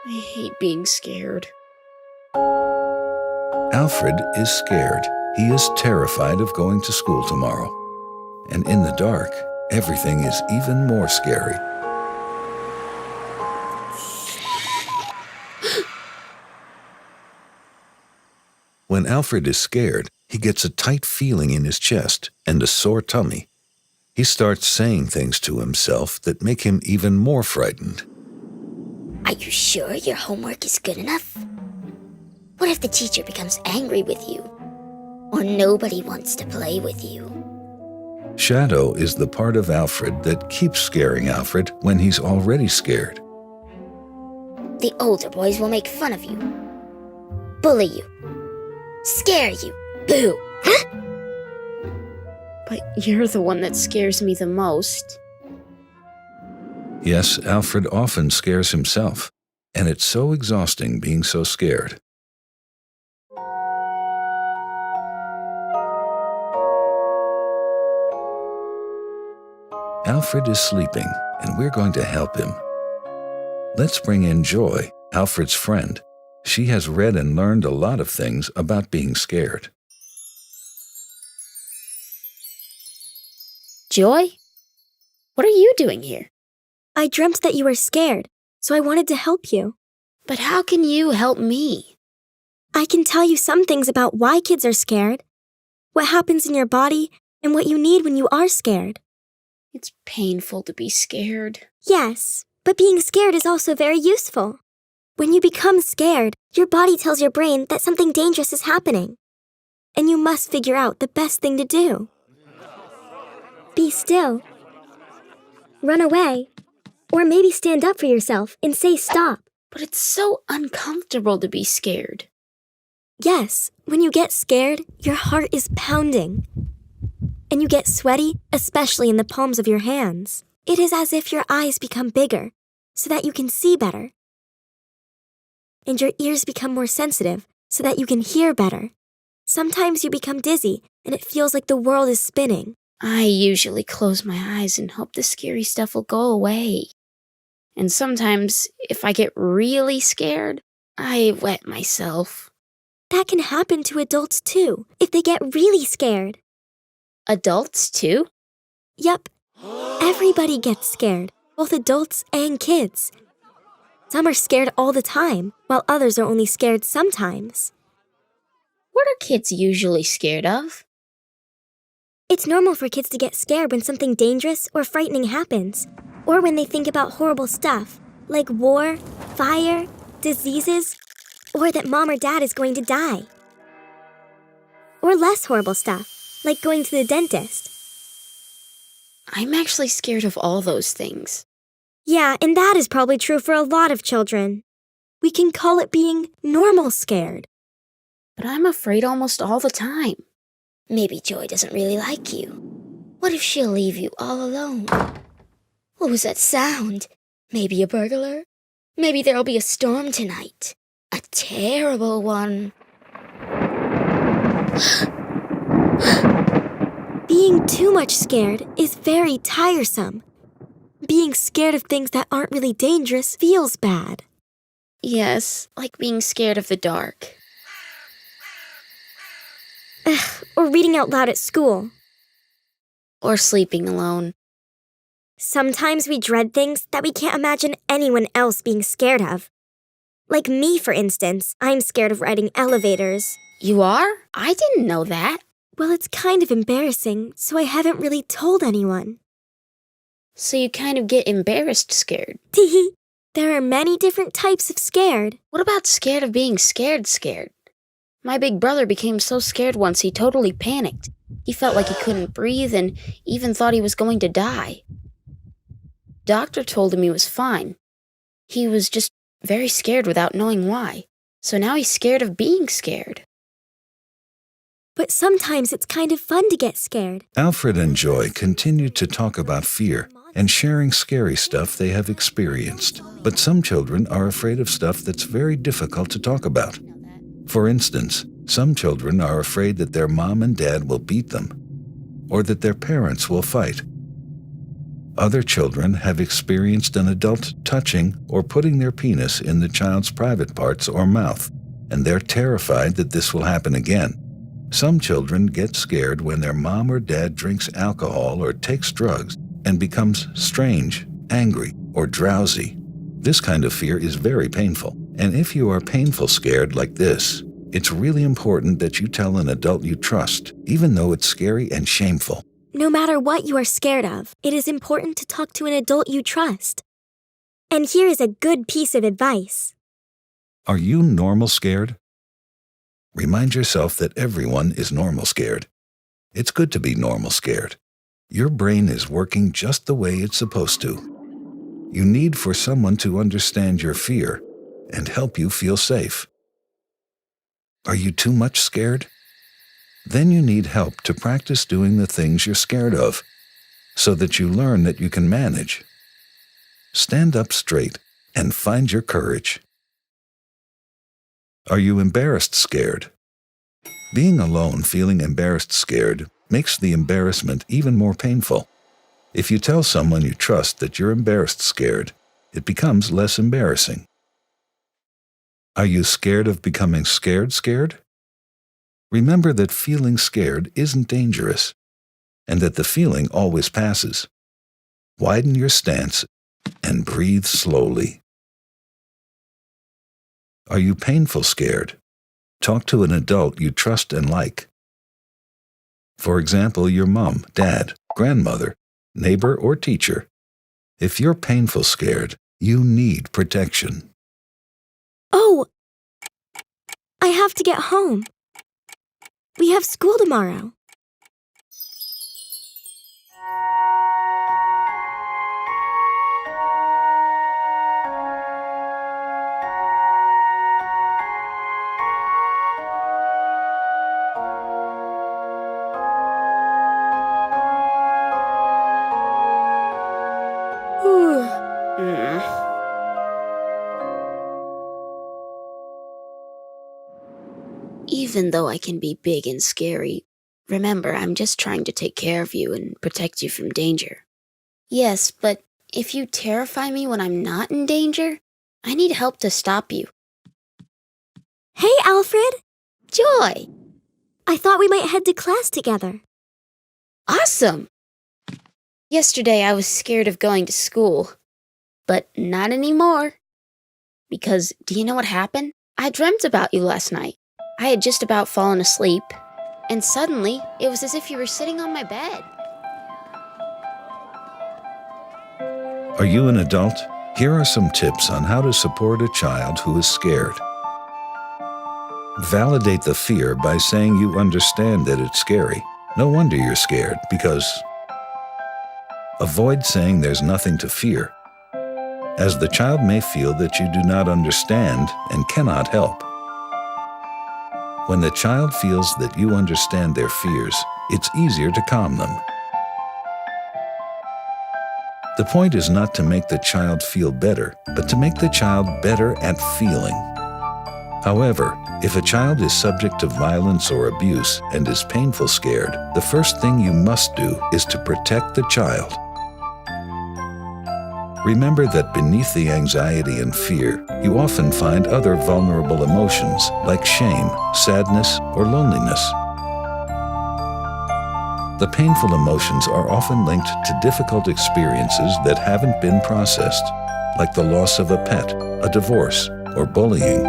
I hate being scared. Alfred is scared. He is terrified of going to school tomorrow. And in the dark, everything is even more scary. When Alfred is scared, he gets a tight feeling in his chest and a sore tummy. He starts saying things to himself that make him even more frightened. Are you sure your homework is good enough? What if the teacher becomes angry with you? Or nobody wants to play with you? Shadow is the part of Alfred that keeps scaring Alfred when he's already scared. The older boys will make fun of you, bully you, scare you. Boo! But you're the one that scares me the most. Yes, Alfred often scares himself, and it's so exhausting being so scared. Alfred is sleeping, and we're going to help him. Let's bring in Joy, Alfred's friend. She has read and learned a lot of things about being scared. Joy? What are you doing here? I dreamt that you were scared, so I wanted to help you. But how can you help me? I can tell you some things about why kids are scared, what happens in your body, and what you need when you are scared. It's painful to be scared. Yes, but being scared is also very useful. When you become scared, your body tells your brain that something dangerous is happening, and you must figure out the best thing to do. Be still. Run away. Or maybe stand up for yourself and say stop. But it's so uncomfortable to be scared. Yes, when you get scared, your heart is pounding. And you get sweaty, especially in the palms of your hands. It is as if your eyes become bigger, so that you can see better. And your ears become more sensitive, so that you can hear better. Sometimes you become dizzy, and it feels like the world is spinning. I usually close my eyes and hope the scary stuff will go away. And sometimes, if I get really scared, I wet myself. That can happen to adults too, if they get really scared. Adults too? Yup. Everybody gets scared, both adults and kids. Some are scared all the time, while others are only scared sometimes. What are kids usually scared of? It's normal for kids to get scared when something dangerous or frightening happens, or when they think about horrible stuff, like war, fire, diseases, or that mom or dad is going to die. Or less horrible stuff, like going to the dentist. I'm actually scared of all those things. Yeah, and that is probably true for a lot of children. We can call it being normal scared. But I'm afraid almost all the time. Maybe Joy doesn't really like you. What if she'll leave you all alone? What was that sound? Maybe a burglar? Maybe there'll be a storm tonight. A terrible one. Being too much scared is very tiresome. Being scared of things that aren't really dangerous feels bad. Yes, like being scared of the dark. Or reading out loud at school. Or sleeping alone. Sometimes we dread things that we can't imagine anyone else being scared of. Like me, for instance, I'm scared of riding elevators. You are? I didn't know that. Well, it's kind of embarrassing, so I haven't really told anyone. So you kind of get embarrassed scared. Teehee. There are many different types of scared. What about scared of being scared? My big brother became so scared once he totally panicked. He felt like he couldn't breathe and even thought he was going to die. Doctor told him he was fine. He was just very scared without knowing why. So now he's scared of being scared. But sometimes it's kind of fun to get scared. Alfred and Joy continue to talk about fear and sharing scary stuff they have experienced. But some children are afraid of stuff that's very difficult to talk about. For instance, some children are afraid that their mom and dad will beat them, or that their parents will fight. Other children have experienced an adult touching or putting their penis in the child's private parts or mouth, and they're terrified that this will happen again. Some children get scared when their mom or dad drinks alcohol or takes drugs and becomes strange, angry, or drowsy. This kind of fear is very painful, and if you are painful scared like this, it's really important that you tell an adult you trust, even though it's scary and shameful. No matter what you are scared of, it is important to talk to an adult you trust. And here is a good piece of advice. Are you normal scared? Remind yourself that everyone is normal scared. It's good to be normal scared. Your brain is working just the way it's supposed to. You need for someone to understand your fear and help you feel safe. Are you too much scared? Then you need help to practice doing the things you're scared of, so that you learn that you can manage. Stand up straight and find your courage. Are you embarrassed scared? Being alone feeling embarrassed scared makes the embarrassment even more painful. If you tell someone you trust that you're embarrassed scared, it becomes less embarrassing. Are you scared of becoming scared? Remember that feeling scared isn't dangerous, and that the feeling always passes. Widen your stance and breathe slowly. Are you painful scared? Talk to an adult you trust and like. For example, your mom, dad, grandmother, neighbor, or teacher. If you're painful scared, you need protection. Oh, I have to get home. We have school tomorrow. Even though I can be big and scary, remember, I'm just trying to take care of you and protect you from danger. Yes, but if you terrify me when I'm not in danger, I need help to stop you. Hey, Alfred! Joy! I thought we might head to class together. Awesome! Yesterday I was scared of going to school, but not anymore. Because, do you know what happened? I dreamt about you last night. I had just about fallen asleep, and suddenly, it was as if you were sitting on my bed. Are you an adult? Here are some tips on how to support a child who is scared. Validate the fear by saying you understand that it's scary. No wonder you're scared, because... Avoid saying there's nothing to fear, as the child may feel that you do not understand and cannot help. When the child feels that you understand their fears, it's easier to calm them. The point is not to make the child feel better, but to make the child better at feeling. However, if a child is subject to violence or abuse and is painful scared, the first thing you must do is to protect the child. Remember that beneath the anxiety and fear, you often find other vulnerable emotions like shame, sadness, or loneliness. The painful emotions are often linked to difficult experiences that haven't been processed, like the loss of a pet, a divorce, or bullying.